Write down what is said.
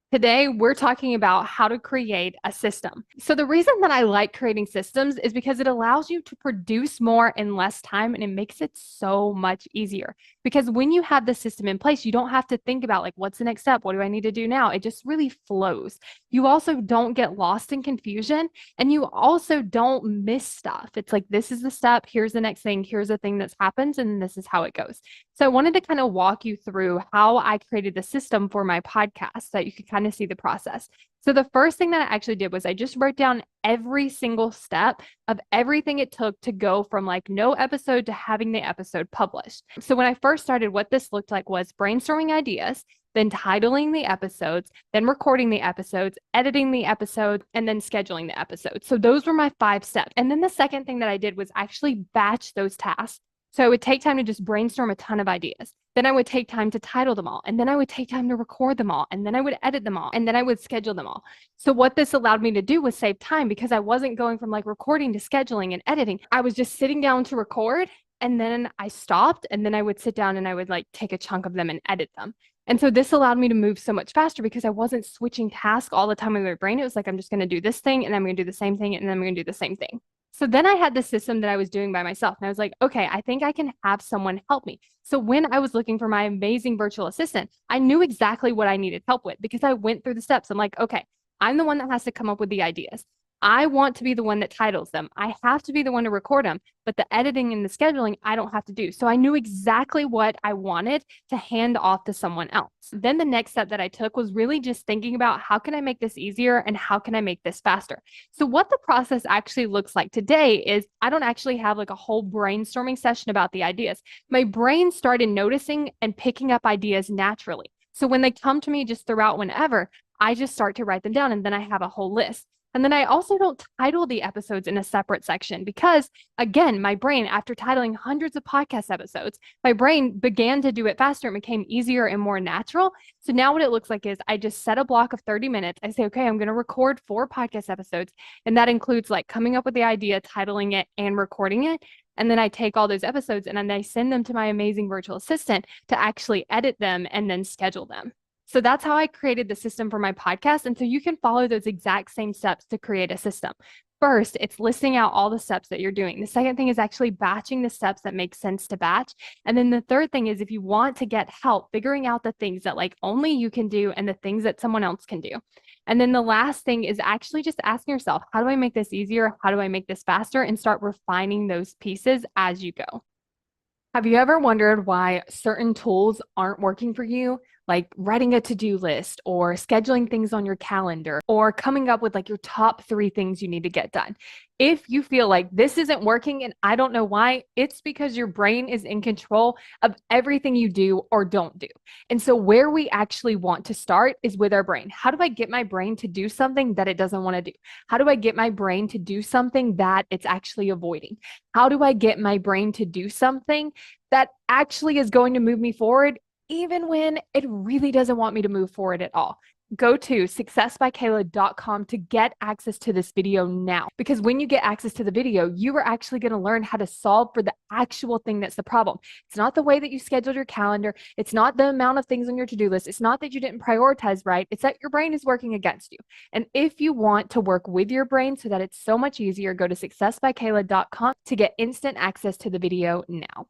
Today, we're talking about how to create a system. So, the reason that I like creating systems is because it allows you to produce more in less time and it makes it so much easier. Because when you have the system in place, you don't have to think about, like, what's the next step? What do I need to do now? It just really flows. You also don't get lost in confusion and you also don't miss stuff. It's like, this is the step, here's the next thing, here's the thing that's happened, and this is how it goes. So I wanted to kind of walk you through how I created the system for my podcast so that you could kind of see the process. So the first thing that I actually did was I just wrote down every single step of everything it took to go from like no episode to having the episode published. So when I first started, what this looked like was brainstorming ideas, then titling the episodes, then recording the episodes, editing the episodes, and then scheduling the episodes. So those were my 5 steps. And then the second thing that I did was actually batch those tasks. So I would take time to just brainstorm a ton of ideas. Then I would take time to title them all. And then I would take time to record them all. And then I would edit them all. And then I would schedule them all. So what this allowed me to do was save time because I wasn't going from like recording to scheduling and editing. I was just sitting down to record and then I stopped and then I would sit down and I would like take a chunk of them and edit them. And so this allowed me to move so much faster because I wasn't switching tasks all the time in my brain. It was like, I'm just going to do this thing and I'm going to do the same thing and then I'm going to do the same thing. So then I had this system that I was doing by myself. And I was like, okay, I think I can have someone help me. So when I was looking for my amazing virtual assistant, I knew exactly what I needed help with because I went through the steps. I'm like, okay, I'm the one that has to come up with the ideas. I want to be the one that titles them. I have to be the one to record them, but the editing and the scheduling, I don't have to do. So I knew exactly what I wanted to hand off to someone else. Then the next step that I took was really just thinking about how can I make this easier and how can I make this faster? So what the process actually looks like today is I don't actually have like a whole brainstorming session about the ideas. My brain started noticing and picking up ideas naturally. So when they come to me just throughout whenever, I just start to write them down and then I have a whole list. And then I also don't title the episodes in a separate section because, again, my brain, after titling hundreds of podcast episodes, my brain began to do it faster and became easier and more natural. So now what it looks like is I just set a block of 30 minutes. I say, okay, I'm going to record 4 podcast episodes. And that includes like coming up with the idea, titling it, and recording it. And then I take all those episodes and then I send them to my amazing virtual assistant to actually edit them and then schedule them. So that's how I created the system for my podcast. And so you can follow those exact same steps to create a system. First, it's listing out all the steps that you're doing. The second thing is actually batching the steps that make sense to batch. And then the third thing is if you want to get help figuring out the things that like only you can do and the things that someone else can do. And then the last thing is actually just asking yourself, how do I make this easier? How do I make this faster? And start refining those pieces as you go. Have you ever wondered why certain tools aren't working for you? Like writing a to-do list or scheduling things on your calendar or coming up with like your top 3 things you need to get done. If you feel like this isn't working and I don't know why, it's because your brain is in control of everything you do or don't do. And so where we actually want to start is with our brain. How do I get my brain to do something that it doesn't want to do? How do I get my brain to do something that it's actually avoiding? How do I get my brain to do something that actually is going to move me forward even when it really doesn't want me to move forward at all? Go to successbykayla.com to get access to this video now. Because when you get access to the video, you are actually going to learn how to solve for the actual thing that's the problem. It's not the way that you scheduled your calendar. It's not the amount of things on your to-do list. It's not that you didn't prioritize right. It's that your brain is working against you. And if you want to work with your brain so that it's so much easier, go to successbykayla.com to get instant access to the video now.